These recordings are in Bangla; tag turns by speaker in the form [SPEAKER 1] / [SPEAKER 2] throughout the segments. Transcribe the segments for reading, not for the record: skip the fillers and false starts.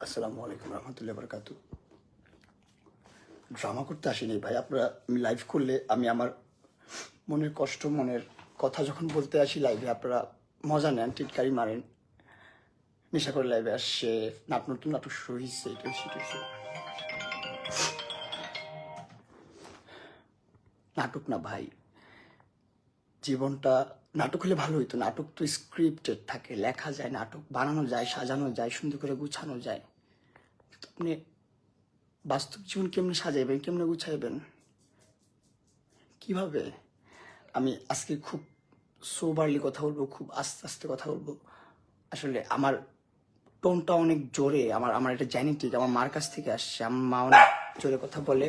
[SPEAKER 1] আসসালামু আলাইকুম রহমতুল্লাহ বরকাতু। ড্রামা করতে আসিনি ভাই, আপনারা আমি লাইভ করলে আমি আমার মনের কষ্ট, মনের কথা যখন বলতে আসি লাইভে, আপনারা মজা নেন, টিটকারি মারেন, নেশা করে লাইভে আসছে, নতুন নাটক শুরু হয়েছে, এটা সেটা হয়েছে। নাটক না ভাই, জীবনটা নাটক হলে ভালো হইতো। নাটক তো স্ক্রিপ্টেড থাকে, লেখা যায়, নাটক বানানো যায়, সাজানো যায়, সুন্দর করে গুছানো যায়। কিন্তু আপনি বাস্তব জীবন কেমনে সাজাইবেন, কেমনে গুছাইবেন, কিভাবে? আমি আজকে খুব সোবারলি কথা বলবো, খুব আস্তে আস্তে কথা বলবো। আসলে আমার টোনটা অনেক জোরে, আমার আমার এটা জেনেটিক, আমার মার কাছ থেকে আসছে। আমার মা অনেক জোরে কথা বলে,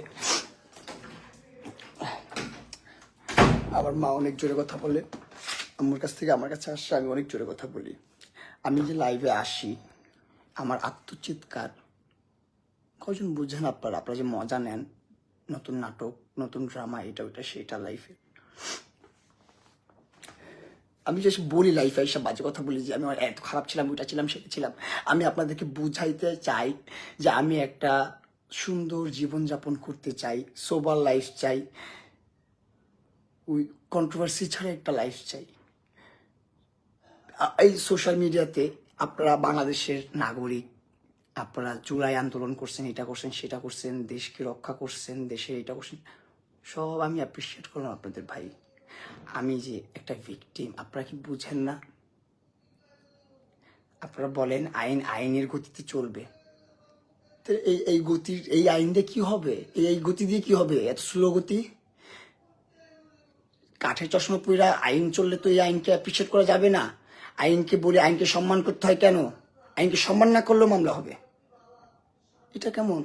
[SPEAKER 1] আমার মা অনেক জোরে কথা বলে, আমার কাছ থেকে আমার কাছে আসছে, আমি অনেক জোরে কথা বলি। আমি যে লাইভে আসি, আমার আত্মচিৎকার কজন বুঝেন আপনারা? আপনারা যে মজা নেন, নতুন নাটক, নতুন ড্রামা, এটা ওটা সেটা লাইফে। আমি যে বলি লাইফে এসব বাজে কথা বলি যে আমি এত খারাপ ছিলাম, ওইটা ছিলাম, সেটা ছিলাম। আমি আপনাদেরকে বুঝাইতে চাই যে আমি একটা সুন্দর জীবনযাপন করতে চাই, সোবার লাইফ চাই, ওই কন্ট্রোভার্সি ছাড়া একটা লাইফ চাই। এই সোশ্যাল মিডিয়াতে আপনারা বাংলাদেশের নাগরিক, আপনারা জুলাই আন্দোলন করছেন, এটা করছেন, সেটা করছেন, দেশকে রক্ষা করছেন, দেশে এটা করছেন, সব আমি অ্যাপ্রিসিয়েট করলাম আপনাদের ভাই। আমি যে একটা ভিকটিম, আপনারা কি বুঝেন না? আপনারা বলেন আইন আইনের গতিতে চলবে, তো এই গতির, এই আইন দিয়ে কি হবে? এই গতি দিয়ে কি হবে? এত স্লো গতি। কাঠের চশমা পইরা আইন চললে তো এই আইনকে অ্যাপ্রিসিয়েট করা যাবে না। আইনকে বলে আইনকে সম্মান করতে হয় কেন? আইনকে সম্মান না করলেও মামলা হবে। এটা কেমন?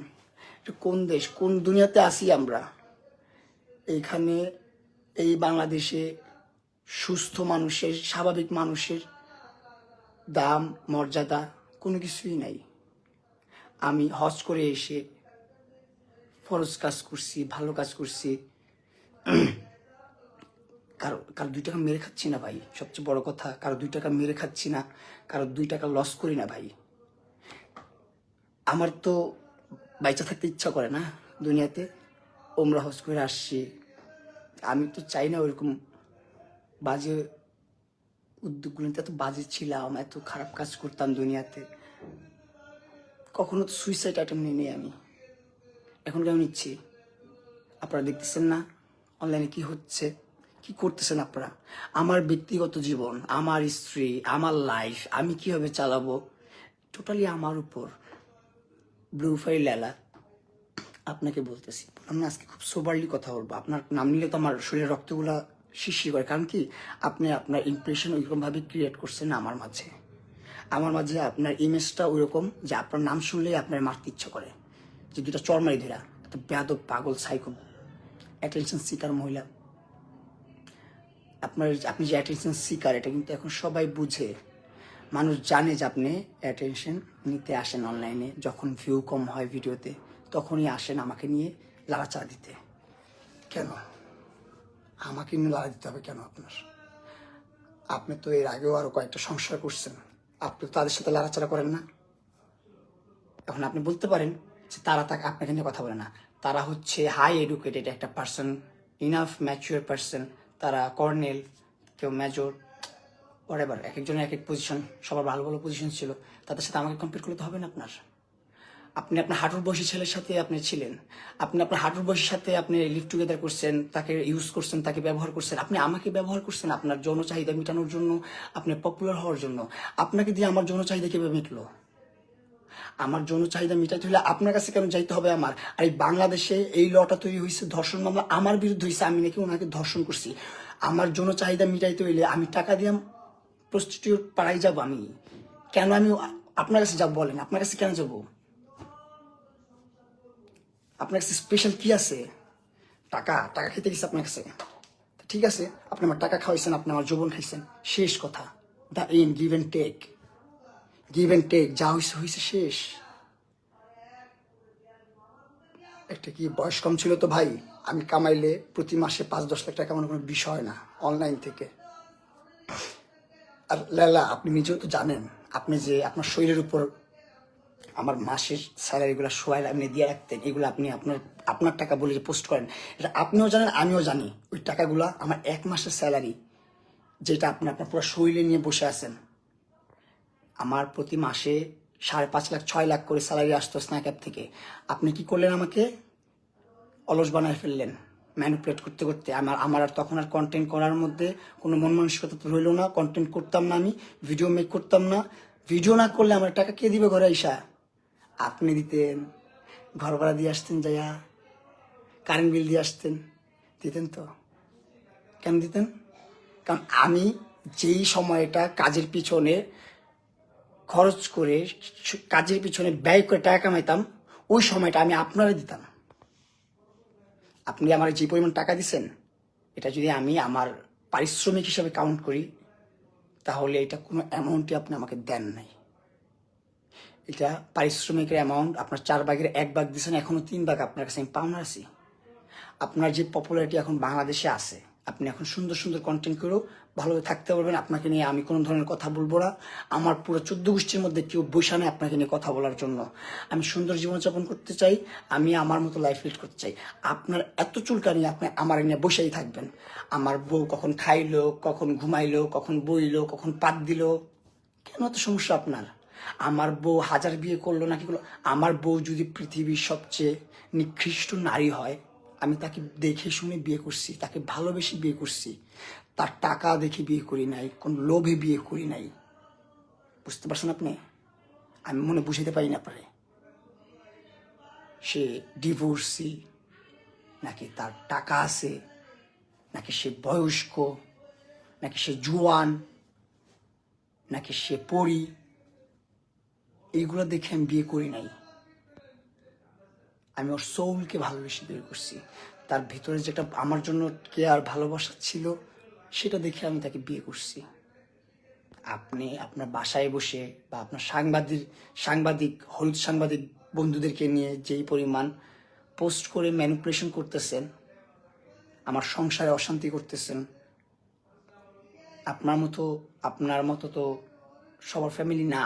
[SPEAKER 1] এটা কোন দেশ, কোন দুনিয়াতে আসি আমরা? এইখানে এই বাংলাদেশে সুস্থ মানুষের, স্বাভাবিক মানুষের দাম, মর্যাদা কোনো কিছুই নাই। আমি হজ করে এসে ফরজ কাজ করছি, ভালো কাজ করছি, কারো কারো 2 টাকা মেরে খাচ্ছি না ভাই। সবচেয়ে বড় কথা, কারো 2 টাকা মেরে খাচ্ছি না, কারো 2 টাকা লস করি না ভাই। আমার তো বাইচা থাকতে ইচ্ছা করে না দুনিয়াতে। ওমরা হজ করে আসছি, আমি তো চাই না ওইরকম বাজে উদ্যোগগুলোতে। এত বাজে ছিলাম, এত খারাপ কাজ করতাম দুনিয়াতে, কখনো তো সুইসাইড অ্যাটেম্প নিই আমি। এখন কেমন নিচ্ছি? আপনারা দেখতেছেন না অনলাইনে কি হচ্ছে, কি করতেছেন আপনারা? আমার ব্যক্তিগত জীবন, আমার স্ত্রী, আমার লাইফ আমি কিভাবে চালাবো, টোটালি আমার উপর। ব্লু ফাইল লেলা আপনাকে বলতেছি, আমি আজকে খুব সোবারলি কথা বলবো। আপনার নাম নিলে তো আমার শরীরের রক্তগুলা শিরশির করে, কারণ কি আপনি আপনার ইমপ্রেশন ওইরকমভাবে ক্রিয়েট করছেন না আমার মাঝে। আমার মাঝে আপনার ইমেজটা ওইরকম যে আপনার নাম শুনলেই আপনার মারতে ইচ্ছা করে, যে 2টা চরমারি ধরা, একটা বেয়াদব, পাগল, সাইকো, অ্যাটেনশন সিকার মহিলা। আপনি যে অ্যাটেনশন সিকার, এটা কিন্তু এখন সবাই বুঝে। মানুষ জানে যে আপনি অ্যাটেনশন নিতে আসেন অনলাইনে, যখন ভিউ কম হয় ভিডিওতে তখনই আসেন আমাকে নিয়ে লাড়াচাড়া দিতে। কেন আমাকে নিয়ে লাড়া দিতে হবে কেন আপনার? আপনি তো এর আগেও আরো কয়েকটা সংসার করছেন, আপনি তো তাদের সাথে লাড়াচাড়া করেন না। এখন আপনি বলতে পারেন যে তারা তাকে আপনাকে নিয়ে কথা বলে না, তারা হচ্ছে হাই এডুকেটেড একটা পার্সন, ইনাফ ম্যাচিওর পার্সন, তারা কর্নেল, কেউ মেজর, ওয়ারেভার, এক একজনের এক এক পজিশন, সবার ভালো ভালো পজিশন ছিল, তাদের সাথে আমাকে কম্পেয়ার করলে তো হবে না আপনার। আপনি আপনার হাঁটুর বয়সী ছেলের সাথে আপনি ছিলেন, আপনি আপনার হাঁটুর বয়সীর সাথে আপনি লিভ টুগেদার করছেন, তাকে ইউজ করছেন, তাকে ব্যবহার করছেন। আপনি আমাকে ব্যবহার করছেন আপনার যৌন চাহিদা মেটানোর জন্য, আপনি পপুলার হওয়ার জন্য। আপনাকে দিয়ে আমার যৌন চাহিদা কিভাবে মিটলো? আমার যৌন চাহিদা মিটাইতে হলে আপনার কাছে কেন যাইতে হবে আমার? আর এই বাংলাদেশে এই লটা তৈরি হয়েছে, ধর্ষণ মামলা আমার বিরুদ্ধে হয়েছে, আমি নাকি ওনাকে ধর্ষণ করছি। আমার যৌন চাহিদা মিটাইতে হইলে আমি টাকা দিয়ে প্রস্টিটিউট পাড়াই যাব আমি? কেন আমি আপনার কাছে যাব বলেন? আপনার কাছে কেন যাব? আপনার কাছে স্পেশাল কি আছে? টাকা টাকা খেতে গেছে আপনার কাছে? ঠিক আছে, আপনি আমার টাকা খাওয়াইছেন, আপনি আমার যৌবন খাইছেন, শেষ কথা। The end, give and take, give and take, যা হয়েছে হয়েছে, শেষ। একটা কি বয়স কম ছিল তো ভাই? আমি কামাইলে প্রতি মাসে 5-10 লাখ টাকা কামানো কোনো বিষয় না অনলাইন থেকে। আর লেলা, আপনি নিজেও তো জানেন, আপনি যে আপনার শরীরের উপর আমার মাসের স্যালারিগুলো সোয়াইল আপনি দিয়ে রাখতেন, এগুলো আপনি আপনার আপনার টাকা বলে যে পোস্ট করেন, এটা আপনিও জানেন আমিও জানি। ওই টাকাগুলো আমার 1 মাসের স্যালারি, যেটা আপনি আপনার পুরো শরীরে নিয়ে বসে আছেন। আমার প্রতি মাসে 5.5 লাখ 6 লাখ করে স্যালারি আসতো স্ন্যাক অ্যাপ থেকে। আপনি কি করলেন? আমাকে অলস বানায় ফেললেন ম্যানিপুলেট করতে করতে। আমার আর তখন আর কন্টেন্ট করার মধ্যে কোনো মন মানসিকতা তো রইল না। কন্টেন্ট করতাম না, আমি ভিডিও মেক করতাম না। ভিডিও না করলে আমার টাকা কে দিবে ঘরে আইসা? আপনি দিতেন, ঘর ভাড়া দিয়ে আসতেন, যাইয়া কারেন্ট বিল দিয়ে আসতেন, দিতেন তো। কেন দিতেন? কারণ আমি যেই সময়টা কাজের পিছনে খরচ করে, কাজের পিছনে ব্যয় করে টাকা কামাইতাম, ওই সময়টা আমি আপনারা দিতাম। আপনি আমার যে পরিমাণ টাকা দিচ্ছেন, এটা যদি আমি আমার পারিশ্রমিক হিসাবে কাউন্ট করি, তাহলে এটা কোনো অ্যামাউন্টই আপনি আমাকে দেন নাই। এটা পারিশ্রমিকের অ্যামাউন্ট আপনার 4 ভাগের 1 ভাগ দিচ্ছেন, এখনো 3 ভাগ আপনার কাছে আমি পাওনা আছি। আপনার যে পপুলারিটি এখন বাংলাদেশে আছে, আপনি এখন সুন্দর সুন্দর কন্টেন্ট করেও ভালোভাবে থাকতে পারবেন। আপনাকে নিয়ে আমি কোনো ধরনের কথা বলবো না। আমার পুরো 14 গোষ্ঠীর মধ্যে কেউ বৈশা নেই আপনাকে নিয়ে কথা বলার জন্য। আমি সুন্দর জীবনযাপন করতে চাই, আমি আমার মতো লাইফ লিড করতে চাই। আপনার এত চুলকানি, আপনি আমার নিয়ে বসেই থাকবেন। আমার বউ কখন খাইলো, কখন ঘুমাইলো, কখন বইলো, কখন পাত দিল, কেন এত সমস্যা আপনার? আমার বউ 1000 বিয়ে করলো নাকি করলো, আমার বউ যদি পৃথিবীর সবচেয়ে নিকৃষ্ট নারী হয়, আমি তাকে দেখে শুনে বিয়ে করছি, তাকে ভালোবেসে বিয়ে করছি। তার টাকা দেখে বিয়ে করি নাই, কোন লোভে বিয়ে করি নাই। বুঝতে পারছেন আপনি? আমি মনে বুঝাতে পারি না আপনারে। সে ডিভোর্সি নাকি তার টাকা আছে, নাকি সে বয়স্ক, নাকি সে জুয়ান, নাকি সে পড়ি, এইগুলো দেখে আমি বিয়ে করি নাই। আমি ওর সোলকে ভালোবেসে বিয়ে করছি। তার ভিতরে যেটা আমার জন্য কেয়ার ভালোবাসা ছিল, সেটা দেখে আমি তাকে বিয়ে করছি। আপনি আপনার বাসায় বসে বা আপনার সাংবাদিক হলুদ সাংবাদিক বন্ধুদেরকে নিয়ে যেই পরিমাণ পোস্ট করে ম্যানিপুলেশন করতেছেন, আমার সংসারে অশান্তি করতেছেন। আপনার মতো তো সবার ফ্যামিলি না।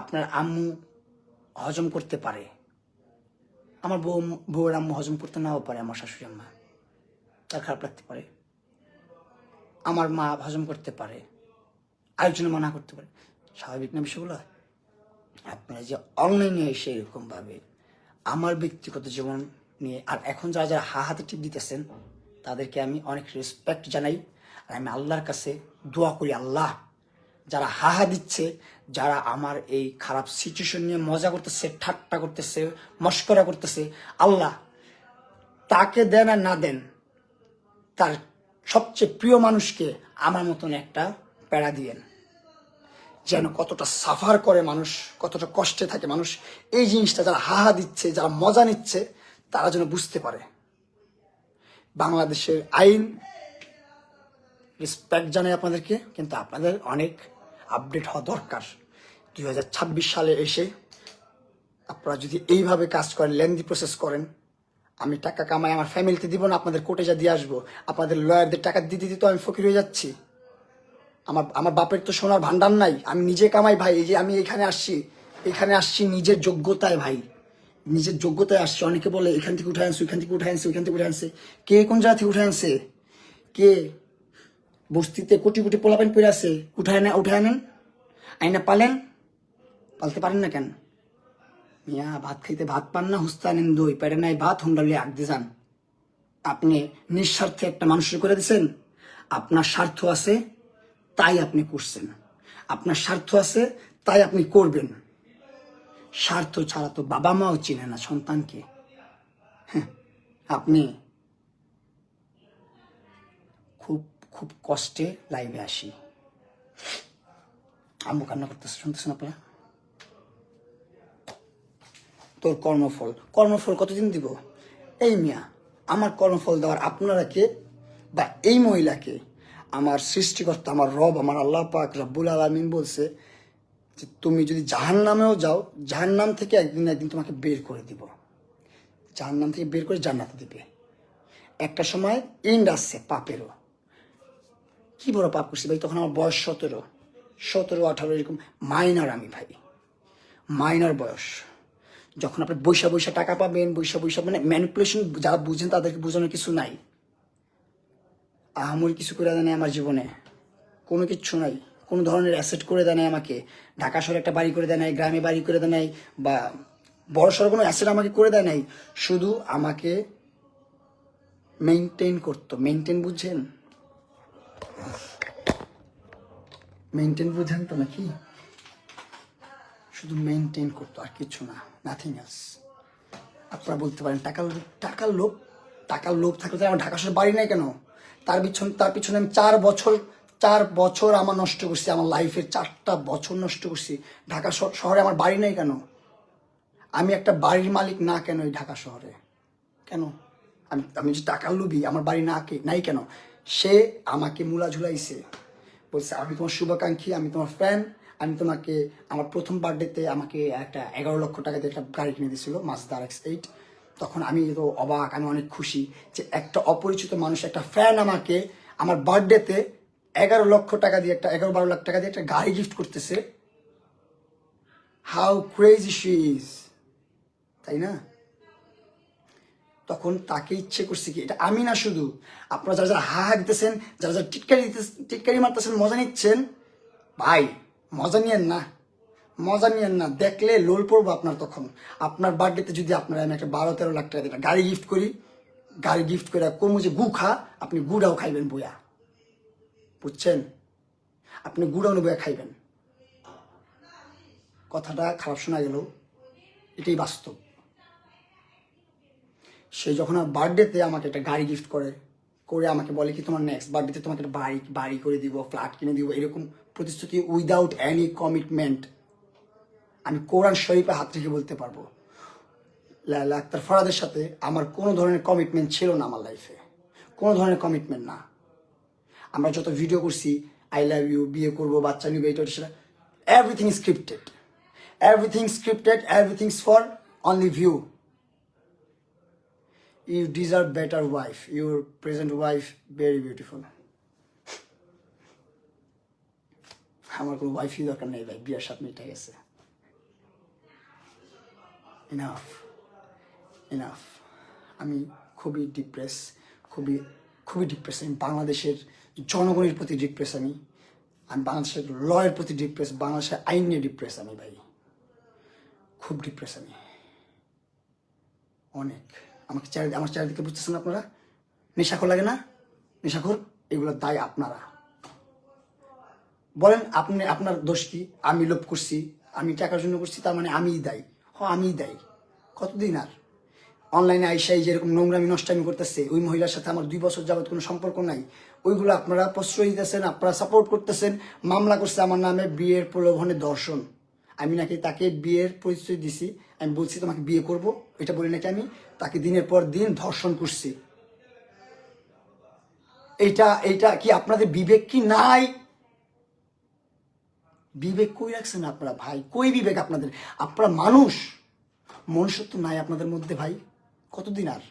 [SPEAKER 1] আপনার আম্মু হজম করতে পারে, আমার বউয়ের আম্মু হজম করতে নাও পারে, আমার শাশুড়ি আম্মা, তার খারাপ লাগতে পারে। আমার মা হজম করতে পারে, আরেকজনের মানা করতে পারে। স্বাভাবিক না বিষয়গুলো? আপনারা যে অনলাইনে এসে এরকমভাবে আমার ব্যক্তিগত জীবন নিয়ে, আর এখন যারা যারা হাতে টিপ দিতেছেন, তাদেরকে আমি অনেক রেসপেক্ট জানাই। আর আমি আল্লাহর কাছে দোয়া করি, আল্লাহ যারা দিচ্ছে, যারা আমার এই খারাপ সিচুয়েশন নিয়ে মজা করতেছে, ঠাট্টা করতেছে, মস্করা করতেছে, আল্লাহ তাকে দেন আর না দেন, তার সবচেয়ে প্রিয় মানুষকে আমার মতন একটা প্যারা দিয়েন, যেন কতটা সাফার করে মানুষ, কতটা কষ্টে থাকে মানুষ, এই জিনিসটা যারা দিচ্ছে, যারা মজা নিচ্ছে, তারা যেন বুঝতে পারে। বাংলাদেশের আইন রেসপেক্ট জানাই আপনাদেরকে, কিন্তু আপনাদের অনেক আপডেট হওয়া দরকার। 2026 সালে এসে আপনারা যদি এইভাবে কাজ করেন, লেন্দি প্রসেস করেন, আমি টাকা কামাই আমার ফ্যামিলিতে দিব না, আপনাদের কোর্টে যা দিয়ে আসবো। আপনাদের লয়ারদের টাকা দিতে দিতে তো আমি ফকির হয়ে যাচ্ছি। আমার বাপের তো সোনার ভান্ডার নাই, আমি নিজে কামাই ভাই। এই যে আমি এখানে আসছি নিজের যোগ্যতায় ভাই, নিজের যোগ্যতায় আসছি। অনেকে বলে এখান থেকে উঠে আনছে, ওইখান থেকে উঠে আনছে, ওইখান থেকে উঠে আনছে। কে কোন জায়গা থেকে উঠে আনছে? কে বস্তিতে কোটি কোটি পোলাপাইন পড়ে আছে, উঠে আনেন, আইনা পালতে পারেন না কেন? মিয়া ভাত খাইতে ভাত পান না, হুস্তা আনেন দই, পেটে নাই ভাত, হুন্ডালে আগতে যান। আপনি নিঃস্বার্থে একটা মানুষের করে দিচ্ছেন। আপনার স্বার্থ আছে তাই আপনি করছেন, আপনার স্বার্থ আছে তাই আপনি করবেন। স্বার্থ ছাড়া তো বাবা মাও চিনে না সন্তানকে। আপনি খুব খুব কষ্টে লাইভে আসি। আম্মু কান্না করতেছে, শুনতেছেন আপনারা? তোর কর্মফল কতদিন দিব? এই মিয়া, আমার কর্মফল দেওয়ার আপনারা কে? বা এই মহিলাকে? আমার সৃষ্টিকর্তা, আমার রব, আমার আল্লাহ পাক রব্বুল আলামিন বলছে যে তুমি যদি জাহান্নামেও যাও, জাহান্নাম থেকে একদিন তোমাকে বের করে দিব, জাহান্নাম থেকে বের করে জান্নাতে দিবে। একটা সময় এন্ড আসছে পাপেরও। কি বড় পাপ করছি ভাই, তখন আমার বয়স 17, 18 এরকম মাইনার আমি ভাই। মাইনর বয়স, যখন আপনি বৈশা বৈশা টাকা পাবেন, বৈশা বৈশা মানে ম্যানিপুলেশন যারা বুঝেন তাদেরকে বোঝানোর কিছু নাই। আহামরি কিছু করে দেয় নাই আমার জীবনে, কোনো কিচ্ছু নাই, কোনো ধরনের অ্যাসেট করে দেয় নাই আমাকে। ঢাকা শহরে একটা বাড়ি করে দেয় নাই, গ্রামে বাড়ি করে দেয় নাই, বা বড় সড়ো কোনো অ্যাসেট আমাকে করে দেয় নাই। শুধু আমাকে মেনটেন করতো। মেনটেন বুঝছেন? মেনটেন বুঝেন তো নাকি? শুধু মেনটেন করতো, আর কিছু না, নাথিং এলস। আপনারা বলতে পারেন টাকার লোভ, টাকার লোভ, টাকার লোভ থাকলে আমার ঢাকা শহরে বাড়ি নাই কেন? তার পিছনে আমি 4 বছর আমার নষ্ট করছি, আমার লাইফের 4টা বছর নষ্ট করছি। ঢাকা শহরে আমার বাড়ি নাই কেন? আমি একটা বাড়ির মালিক না কেন এই ঢাকা শহরে? কেন? আমি যে টাকার লোভী, আমার বাড়ি নাই কেন? সে আমাকে মুলা ঝুলাইছে, বলছে আমি তোমার শুভাকাঙ্ক্ষী, আমি তোমার ফ্যান, আমি তোমাকে আমার প্রথম বার্থডেতে আমাকে একটা 11 লক্ষ টাকা দিয়ে একটা গাড়ি কিনে দিয়েছিল, মাজদা RX-8। তখন আমি তো অবাক, আমি অনেক খুশি যে একটা অপরিচিত মানুষ, একটা ফ্যান আমাকে আমার বার্থডেতে 11 লক্ষ টাকা দিয়ে, একটা 11-12 লাখ টাকা দিয়ে একটা গাড়ি গিফট করতেছে। হাউ ক্রেজি শি ইজ, তাই না? তখন তাকে ইচ্ছে করছে কি, এটা আমি না, শুধু আপনারা যারা যারা হা দিতেছেন, যারা যারা টিটকারি মারতেছেন, মজা নিচ্ছেন, ভাই মজা নিয়েন না, মজা নিয়েন না। দেখলে লোল পড়বো আপনার। তখন আপনার বার্থডেতে যদি আপনার আমি একটা 12-13 লাখ টাকা দিয়ে গাড়ি গিফট করি, গাড়ি গিফট করে কমু যে গু খা, আপনি গুড়াও খাইবেন বইয়া, বুঝছেন? আপনি গুড়াও বইয়া খাইবেন। কথাটা খারাপ শোনা গেল, এটাই বাস্তব। সে যখন আমার বার্থডেতে আমাকে একটা গাড়ি গিফট করে আমাকে বলে কি তোমার নেক্সট বার্থডেতে তোমাকে একটা বাড়ি করে দিব, ফ্ল্যাট কিনে দিব, এরকম প্রতিশ্রুতি উইদাউট এনি কমিটমেন্ট। আমি কোরআন শরীফে হাত রেখে বলতে পারবো, লায়লা আক্তার ফরাদের সাথে আমার কোনো ধরনের কমিটমেন্ট ছিল না আমার লাইফে, কোনো ধরনের কমিটমেন্ট না। আমরা যত ভিডিও করছি, আই লাভ ইউ, বিয়ে করবো, বাচ্চা নিবে, এটা সেটা, everything scripted, everythings for only view. You deserve better wife. Your present wife very beautiful. আমার কোনো ওয়াইফই দরকার নেই ভাই, বিয়ার সাথে মিটে গেছে। ইনাফ। আমি খুবই ডিপ্রেস, খুবই ডিপ্রেস। আমি বাংলাদেশের জনগণের প্রতি ডিপ্রেস। আমি বাংলাদেশের লয়ের প্রতি ডিপ্রেস, বাংলাদেশের আইন নিয়ে ডিপ্রেস। আমি ভাই খুব ডিপ্রেস। আমি অনেক। আমার চারিদিকে বুঝতেছেন আপনারা? নেশাখোর লাগে না? নেশাখোর, এগুলোর দায় আপনারা। বলেন আপনার দোষ কি? আমি লোভ করছি, আমি টাকার জন্য করছি, তার মানে আমিই দায়ী? আমিই দায়ী। কতদিন আর অনলাইনে আইসাই যেরকম নোংরামি নষ্টামি করতেছে, ওই মহিলার সাথে আমার 2 বছর যাবত কোনো সম্পর্ক নাই, ওইগুলো আপনারা প্রশ্রয় দিতেছেন, আপনারা সাপোর্ট করতেছেন। মামলা করছে আমার নামে বিয়ের প্রলোভনে ধর্ষণ। আমি নাকি তাকে বিয়ের পরিচয় দিছি, আমি বলছি তোমাকে বিয়ে করব, এটা বলি নাকি আমি তাকে দিনের পর দিন ধর্ষণ করছি। এইটা কি আপনাদের বিবেক কি নাই? বিবেক কই রাখছেন আপনারা ভাই? কই বিবেক আপনাদের? আপনারা মনুষ্যত্ব নাই আপনাদের মধ্যে ভাই। কতদিন আর?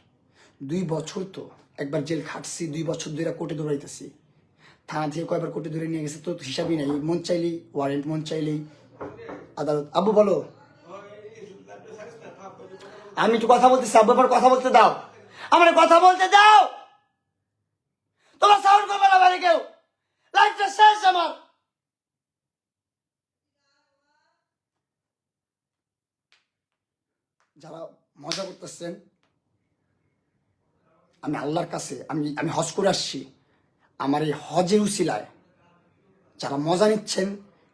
[SPEAKER 1] 2 বছর তো একবার জেল খাটছি, 2 বছর ধরে কোর্টে দৌড়াইতেছি, থানা থেকে কয়বার কোর্টে ধরে নিয়ে গেছে তো হিসাবই নাই। মন চাইলেই ওয়ারেন্ট, মন চাইলেই আদালত। আব্বু বলো, আমি একটু কথা বলতেছি, আব্বু আবার কথা বলতে দাও, আমার কথা বলতে দাও। তোমার সাউন্ড করবে না বাইরে কেউ, লাইফটা শেষ আমার। যারা মজা করতেছেন, আমি আল্লাহর কাছে আমি হজ করে আসছি, আমার এই হজের উসিলায় যারা মজা নিচ্ছেন,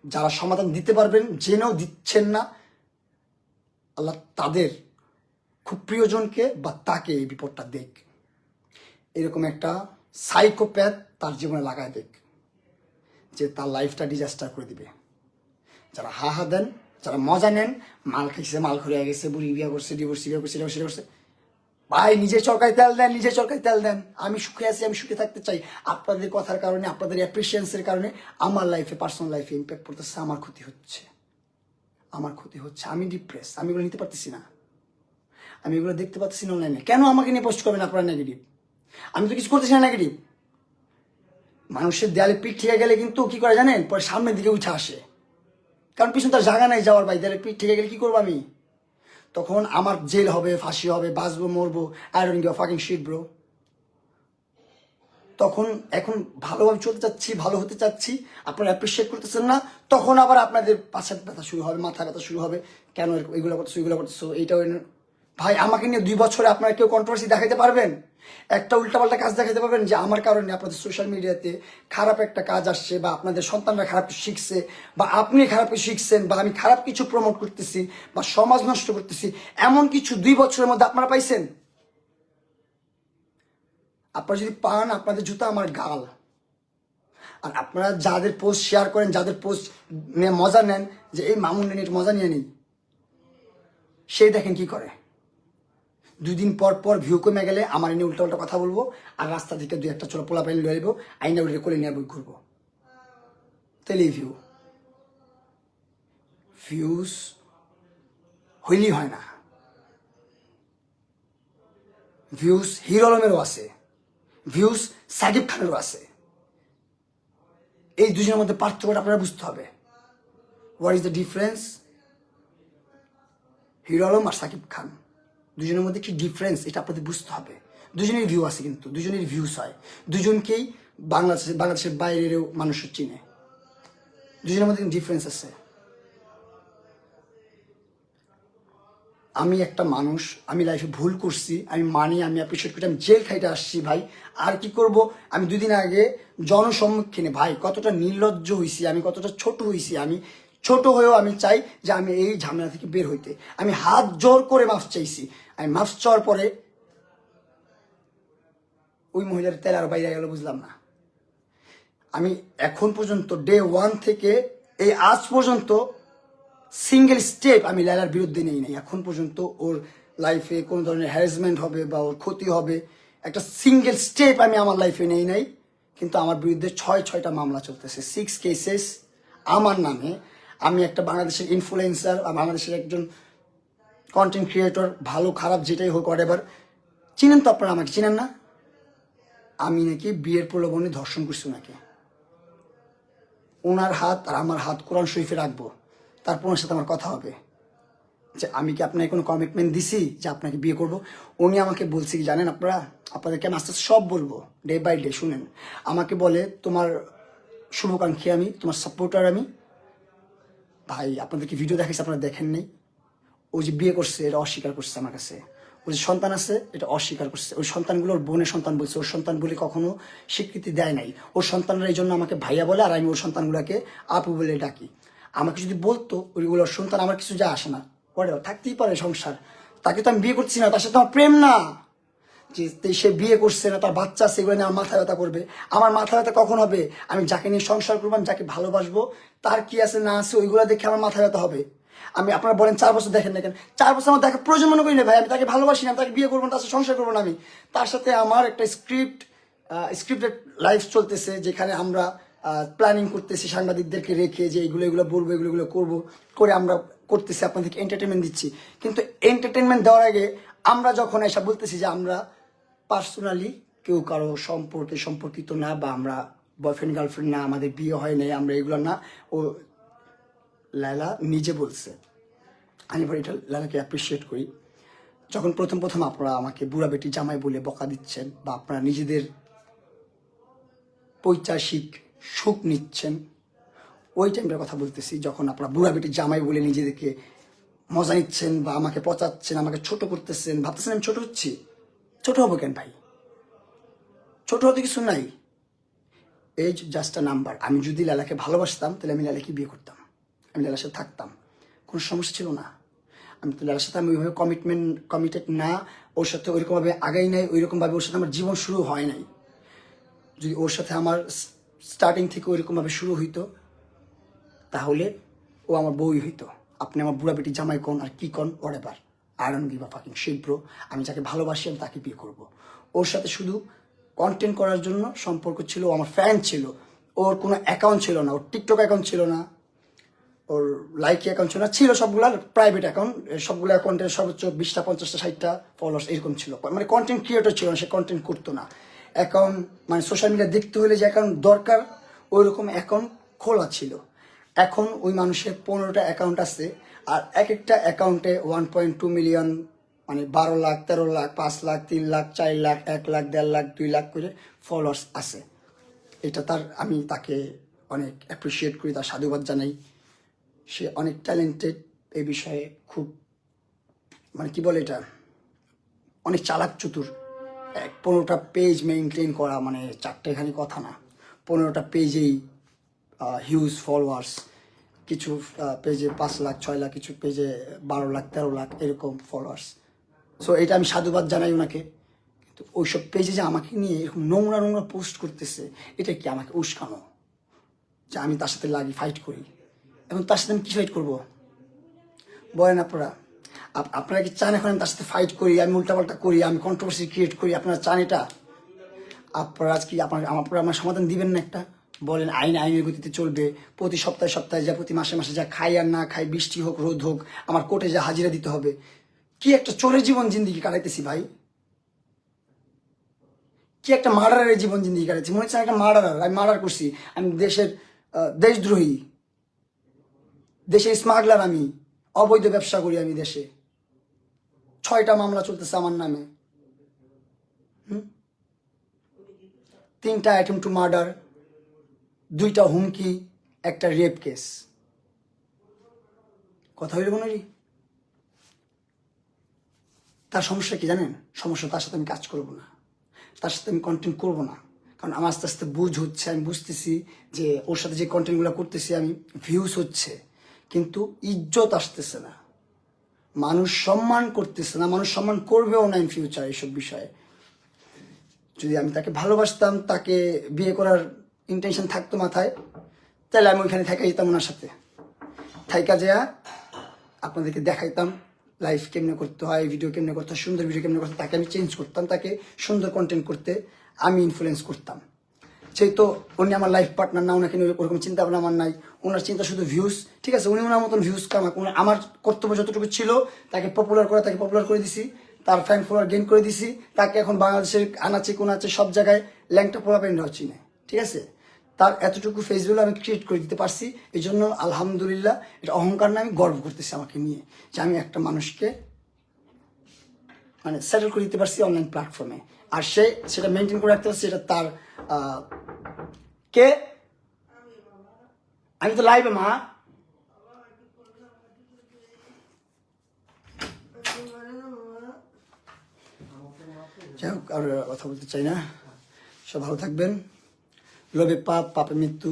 [SPEAKER 1] যারা সমাধান দিতে পারবেন, জেনেও দিচ্ছেন না, আল্লাহ তাদের খুব প্রিয়জনকে বা তাকে এই বিপদটা দেখ, এরকম একটা সাইকোপ্যাথ তার জীবনে লাগায় দেখ, যে তার লাইফটা ডিজাস্টার করে দিবে। যারা হা দেন, যারা মজা নেন, মাল খাইছে, মাল ঘুরে গেছে, বুড়ি বিয়া করছে, ডিভোর্স করছে, ভাই নিজে চরকায় তেল দেন। আমি সুখে আছি, আমি সুখে থাকতে চাই। আপনাদের কথার কারণে, আপনাদের অ্যাপ্রিসিয়েন্সের কারণে আমার লাইফে, পার্সোনাল লাইফে ইম্প্যাক্ট পড়তেছে, আমার ক্ষতি হচ্ছে। আমি ডিপ্রেস, আমি এগুলো নিতে পারতেছি না, আমি এগুলো দেখতে পাচ্ছি না অনলাইনে। কেন আমাকে নিয়ে পোস্ট করবেন আপনারা নেগেটিভ? আমি তো কিছু করতেছি না নেগেটিভ। মানুষের দেয়ালে পিঠ থেকে গেলে কিন্তু কি করে জানেন, পরে সামনের দিকে উঠে আসে। কারণ পিছনে তার জায়গা নাই যাওয়ার ভাই, তাহলে ঠেকে গেলে কি করবো আমি? তখন আমার জেল হবে, ফাঁসি হবে, বাঁচবো মরবো, I don't give a fucking shit bro. তখন এখন ভালোভাবে চলতে চাচ্ছি, ভালো হতে চাচ্ছি, আপনারা অ্যাপ্রিসিয়েট করতেছেন না, তখন আবার আপনাদের পাশার ব্যথা শুরু হবে, মাথা ব্যথা শুরু হবে, কেন এগুলো করতেছো, এগুলো করতেছো, এইটাও। ভাই আমাকে নিয়ে 2 বছরে আপনারা কেউ কন্ট্রোভার্সি দেখাতে পারবেন? একটা উল্টাপাল্টা কাজ দেখাতে পারবেন যে আমার কারণে আপনাদের সোশ্যাল মিডিয়াতে খারাপ একটা কাজ আসছে, বা আপনাদের সন্তানরা খারাপ কিছু শিখছে, বা আপনি খারাপ কিছু শিখছেন, বা আমি খারাপ কিছু প্রমোট করতেছি, বা সমাজ নষ্ট করতেছি, এমন কিছু 2 বছরের মধ্যে আপনারা পাইছেন? আপনারা যদি পান, আপনাদের জুতা আমার গাল। আর আপনারা যাদের পোস্ট শেয়ার করেন, যাদের পোস্ট নিয়ে মজা নেন, যে এই মামুন নেন একটু মজা নিয়ে নিই, সেই দেখেন কি করে। 2 দিন পর পর ভিউ কমে গেলে আমার এনে উল্টা উল্টা কথা বলবো, আর রাস্তা থেকে 2-1 ছোট পোলা পাইন লয়ে যাবো, আইনা উঠে কোলে নিয়ে বই ঘুরবো। তাহলে ভিউজ হইলেই হয় না। ভিউজ হিরো আলমেরও আছে, ভিউজ সাকিব খানেরও আছে। এই দুজনের মধ্যে পার্থক্যটা আপনারা বুঝতে হবে। What is the difference? Hero Alam আর সাকিব খান, দুজনের মধ্যে কি ডিফারেন্স এটা আপনাদের বুঝতে হবে। দুজনের ভিউ আছে, কিন্তু দুজনের ভিউস হয়, দুজনকেই বাংলাদেশের বাইরেরও মানুষ চিনে, দুজনের মধ্যে ডিফারেন্স আছে। আমি একটা মানুষ, আমি লাইফে ভুল করছি, আমি মানি, আমি অ্যাপ্রিসিয়েট করছি, আমি জেল খাইতে আসছি ভাই, আর কি করব। আমি 2 দিন আগে জনসম্মুখীনে ভাই কতটা নির্লজ্জ হয়েছি, আমি কতটা ছোট হয়েছি। আমি ছোট হয়েও আমি চাই যে আমি এই ঝামেলা থেকে বের হইতে, আমি হাত জোর করে মাফ চাইছি। আমি মাফ চাওয়ার পরে ওই মহিলার তেল আরো বাইরে গেল, বুঝলাম না। আমি এখন পর্যন্ত ডে 1 থেকে এই আজ পর্যন্ত সিঙ্গেল স্টেপ আমি লায়লার বিরুদ্ধে নেই নাই। এখন পর্যন্ত ওর লাইফে কোনো ধরনের হ্যারাসমেন্ট হবে বা ওর ক্ষতি হবে, একটা সিঙ্গেল স্টেপ আমি আমার লাইফে নেই নাই। কিন্তু আমার বিরুদ্ধে 6টা মামলা চলতেছে, 6 কেসেস আমার নামে। আমি একটা বাংলাদেশের ইনফ্লুয়েন্সার, বাংলাদেশের একজন কন্টেন্ট ক্রিয়েটর, ভালো খারাপ যেটাই হোক এবার। চিনেন তো আপনারা, আমাকে চিনেন না? আমি নাকি বিয়ের প্রলোভনে ধর্ষণ করছি ওনাকে। ওনার হাত আর আমার হাত কোরআন শরীফে রাখবো, তারপর ওনার সাথে আমার কথা হবে যে আমি কি আপনাকে কোনো কমিটমেন্ট দিছি যে আপনাকে বিয়ে করব। উনি আমাকে বলছে কি জানেন আপনারা, আপনাদেরকে আমি আস্তে আস্তে সব বলবো ডে বাই ডে, শুনেন। আমাকে বলে তোমার শুভাকাঙ্ক্ষী আমি, তোমার সাপোর্টার আমি। ভাই আপনাদেরকে ভিডিও দেখাইছে, আপনারা দেখেন নেই? ও যে বিয়ে করছে এটা অস্বীকার করছে আমার কাছে। ওর যে সন্তান আছে এটা অস্বীকার করছে। ওই সন্তানগুলো ওর বোনের সন্তান বলছে, ওর সন্তান বলে কখনো স্বীকৃতি দেয় নাই। ওর সন্তানরা এই জন্য আমাকে ভাইয়া বলে, আর আমি ওর সন্তানগুলোকে আপু বলে ডাকি। আমাকে যদি বলতো ওইগুলোর সন্তান, আমার কিছু যা আসে না, ওরে থাকতেই পারে সংসার, তাকে তো আমি বিয়ে করছি না, তার সাথে আমার প্রেম না। যে সে বিয়ে করছে না, তার বাচ্চা আছে, এগুলো নিয়ে আমার মাথা ব্যথা করবে। আমার মাথা ব্যথা কখন হবে? আমি যাকে নিয়ে সংসার করবো, আমি যাকে ভালোবাসবো, তার কি আছে না আছে ওইগুলো দেখে আমার মাথা ব্যথা হবে। আমি আপনারা বলেন 4 বছর দেখেন না কেন? 4 বছর আমার দেখা প্রয়োজন মনে করি না ভাই। আমি তাকে ভালোবাসি না, তাকে বিয়ে করবো না, তার সাথে সংসার করবো না। আমি তার সাথে আমার একটা স্ক্রিপ্টেড লাইফ চলতেছে, যেখানে আমরা প্ল্যানিং করতেছি সাংবাদিকদেরকে রেখে, যে এগুলো বলবো, এগুলো করবো, করে আমরা করতেছি, আপনাদেরকে এন্টারটেনমেন্ট দিচ্ছি। কিন্তু এন্টারটেনমেন্ট দেওয়ার আগে আমরা যখন এসব বলতেছি যে আমরা পার্সোনালি কেউ কারো সম্পর্কিত না, বা আমরা বয়ফ্রেন্ড গার্লফ্রেন্ড না, আমাদের বিয়ে হয় নাই, আমরা এগুলো না, ও লায়লা নিজে বলছে। আমি এবার এটা লায়লাকে অ্যাপ্রিসিয়েট করি। যখন প্রথম আপনারা আমাকে বুড়া বেটি জামাই বলে বকা দিচ্ছেন, বা আপনারা নিজেদের পৈচাসিক সুখ নিচ্ছেন, ওই টাইমটার কথা বলতেছি, যখন আপনারা বুড়া বেটি জামাই বলে নিজেদেরকে মজা নিচ্ছেন, বা আমাকে পচাচ্ছেন, আমাকে ছোট করতেছেন, ভাবতেছেন আমি ছোট হচ্ছি। ছোট হবো কেন ভাই? ছোট হতে কিছু নাই, এজ জাস্ট আ নাম্বার। আমি যদি লালাকে ভালোবাসতাম তাহলে আমি লালাকে বিয়ে করতাম, আমি লালার সাথে থাকতাম, কোনো সমস্যা ছিল না। আমি তো লালার সাথে আমি ওইভাবে কমিটেড না, ওর সাথে ওইরকমভাবে আগাই নাই, ওইরকমভাবে ওর সাথে আমার জীবন শুরু হয় নাই। যদি ওর সাথে আমার স্টার্টিং থেকে ওইরকমভাবে শুরু হইতো, তাহলে ও আমার বউই হইতো। আপনি আমার বুড়া বেটি জামাই কোন আর কি কোন, whatever, I don't give a fucking shit bro। আমি যাকে ভালোবাসি আমি তাকে বিয়ে করব। ওর সাথে শুধু কন্টেন্ট করার জন্য সম্পর্ক ছিল, ও আমার ফ্যান ছিল। ওর কোনো অ্যাকাউন্ট ছিল না, ওর টিকটক অ্যাকাউন্ট ছিল না, ওর লাইকি অ্যাকাউন্ট ছিল না, ছিল সবগুলার প্রাইভেট অ্যাকাউন্ট। সবগুলো অ্যাকাউন্টের সর্বোচ্চ 20টা 50টা 60টা ফলোয়ার্স এরকম ছিল। মানে কন্টেন্ট ক্রিয়েটর ছিল না, সে কন্টেন্ট করতো না। অ্যাকাউন্ট মানে সোশ্যাল মিডিয়া দেখতে হলে যে অ্যাকাউন্ট দরকার, ওই রকম অ্যাকাউন্ট খোলা ছিল। এখন ওই মানুষের 15টা অ্যাকাউন্ট আছে, আর এক একটা অ্যাকাউন্টে 1.2 মিলিয়ন, মানে 12 লাখ, 13 লাখ, 5 লাখ, 3 লাখ, 4 লাখ, 1 লাখ, 1.5 লাখ, 2 লাখ করে ফলোয়ার্স আছে। এটা আমি তাকে অনেক অ্যাপ্রিসিয়েট করি, তার সাধুবাদ জানাই। সে অনেক ট্যালেন্টেড এই বিষয়ে, খুব মানে কি বলে এটা, অনেক চালাক চতুর। 15টা পেজ মেনটেন করা মানে চারটেখানি কথা না, 15টা পেজেই হিউজ ফলোয়ার্স, কিছু পেজে 5 লাখ, 6 লাখ, কিছু পেজে 12 লাখ, 13 লাখ এরকম ফলোয়ার্স। সো এটা আমি সাধুবাদ জানাই ওনাকে। কিন্তু ওইসব পেজে যে আমাকে নিয়ে এরকম নোংরা নোংরা পোস্ট করতেছে, এটা কি আমাকে উস্কানো যে আমি তার সাথে লাগি ফাইট করি? এখন তার সাথে আমি কি ফাইট করবো বলেন আপনারা? আপনারা কি চান এখন আমি তার সাথে ফাইট করি, আমি উল্টাপাল্টা করি, আমি কন্ট্রোভার্সি ক্রিয়েট করি? আপনারা চান এটা? আপনারা আজকে আপনারা আমার সমাধান দিবেন না একটা? বলেন আইনের গতিতে চলবে, প্রতি সপ্তাহে সপ্তাহে যা, প্রতি মাসে মাসে যা, খাই আর না খাই, বৃষ্টি হোক রোদ হোক, আমার কোর্টে যা হাজিরা দিতে হবে। কি একটা চোরের জীবন জিন্দিগি কাটাইতেছি ভাই, কি একটা মার্ডারের জীবন জিন্দিগি কাটাইছি। মনে হচ্ছে একটা মার্ডারার, আমি মার্ডার করছি, আমি দেশের দেশদ্রোহী, দেশের স্মাগলার, আমি অবৈধ ব্যবসা করি আমি দেশে। 6টা মামলা চলতেছে আমার নামে, 3টা অ্যাটেম্প টু মার্ডার, 2টা হুমকি, একটা রেপ কেস। কথা হইল মনে? তার সমস্যা কি জানেন? সমস্যা তার সাথে আমি কাজ করব না, তার সাথে আমি কন্টেন্ট করব না, কারণ আমার আস্তে আস্তে বুঝ হচ্ছে, আমি বুঝতেছি যে ওর সাথে যে কন্টেন্টগুলো করতেছি আমি, ভিউজ হচ্ছে কিন্তু ইজ্জত আসতেছে না, মানুষ সম্মান করতেছে না, মানুষ সম্মান করবেও না ইন ফিউচার এইসব বিষয়ে। যদি আমি তাকে ভালোবাসতাম, তাকে বিয়ে করার ইন্টেনশন থাকতো মাথায়, তাহলে আমি ওইখানে থাকা যেতাম ওনার সাথে, থাইকা যেয়া আপনাদেরকে দেখাইতাম লাইফ কেমনে করতে হয়, ভিডিও কেমনে করতে হয়, সুন্দর ভিডিও কেমনে করতে হয়, তাকে আমি চেঞ্জ করতাম, তাকে সুন্দর কন্টেন্ট করতে আমি ইনফ্লুয়েন্স করতাম। সেই তো উনি আমার লাইফ পার্টনার না, ওনাকে নিয়ে ওরকম চিন্তা ভাবনা আমার নাই। ওনার চিন্তা শুধু ভিউজ, ঠিক আছে, উনি ওনার মতন ভিউজ কামাক। আমার কর্তব্য যতটুকু ছিল তাকে পপুলার করা, তাকে পপুলার করে দিছি, তার ফ্যান ফলোয়ার গেইন করে দিছি, তাকে এখন বাংলাদেশের আনাচে কোনাচে সব জায়গায় ল্যাংটা পোলাপেন্ড হচ্ছে না, ঠিক আছে। তার এতটুকু ফেস ভ্যালু আমি ক্রিয়েট করে দিতে পারছি, এই জন্য আলহামদুলিল্লাহ, এটা অহংকার না, আমি গর্ব করতেছি আমাকে নিয়ে, যে আমি একটা মানুষকে মানে সেটেল করে দিতে পারছি অনলাইন প্ল্যাটফর্মে, আর সে সেটা মেনটেন করে রাখতে পারছে, এটা তার কে? আমি তো লাইভে মা। যাই হোক, আর কথা বলতে চাই না, সব ভালো থাকবেন। লোভে পাপ, পাপে মৃত্যু,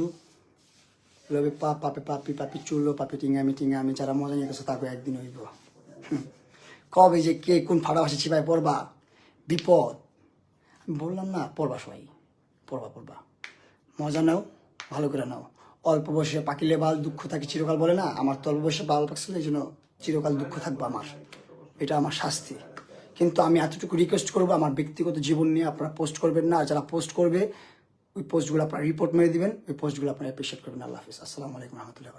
[SPEAKER 1] লোভে পাপ, পাপে পাপি, পাপি চুলো, পাপি টিঙামি টিঙামি, যারা মজা নিতেছে তাকে একদিন হইব। কবে যে কে কোন ফাড়া ভাসে ছিপাই পড়বা, বিপদ। আমি বললাম না, পড়বা সবাই, পড়বা, মজা নাও, ভালো করে নাও। অল্প বয়সে পাকিলে বাল দুঃখ থাকে চিরকাল, বলে না? আমার তো অল্প বয়সে বাল পাকছিল, এই জন্য চিরকাল দুঃখ থাকবে আমার, এটা আমার শাস্তি। কিন্তু আমি এতটুকু রিকোয়েস্ট করবো, আমার ব্যক্তিগত জীবন নিয়ে আপনারা পোস্ট করবেন না, আর যারা পোস্ট করবে ওই পোস্টগুলো আপনারা রিপোর্ট মেরে দিবেন, ওই পোস্টগুলো আপনারা অ্যাপ্রিসিয়েট করবেন। আল্লাহ হাফিজ, আসসালামু আলাইকুম রহমতুল্লাহ।